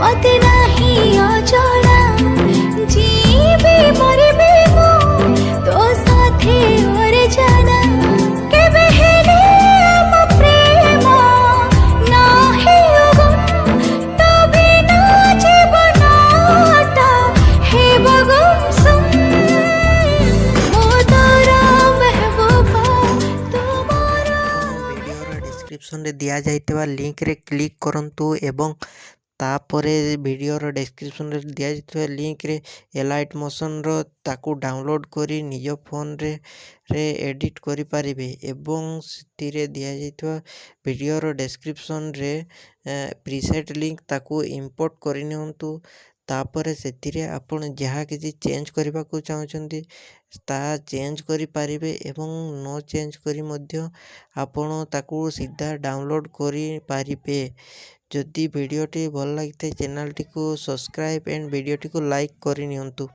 मते नाही अजଣା जीवे मरबे मो तो साथे और जाना केबे हेले हम प्रेम नाही अगम तबे ना जीवनटा हे बगम मोदरा महबूबा तुम्हारा वीडियो डिस्क्रिप्शन रे दिया जाइतबा लिंक रे क्लिक करंतु एवं तापरे वीडियो डिस्क्रिप्शन रे दिया जाइतबा लिंक रे एलाइट मोशन रो ताकू डाउनलोड करी निज फोन रे एडिट करि पारिबे एवं सितिरे दिया जाइतबा वीडियो डिस्क्रिप्शन रे प्रीसेट लिंक ताकू इंपोर्ट करि नियंतु तापरे सेतिरे आपण जहाँ किसी चेंज करबा को चाहउछंती ता चेंज करि पारिबे एवं नो चेंज करी मध्य आपण ताकू सीधा डाउनलोड करि पारिबे। जदि वीडियोटी भल लगी चैनल टी को सब्सक्राइब एंड वीडियोटी को लाइक करि नियंतु।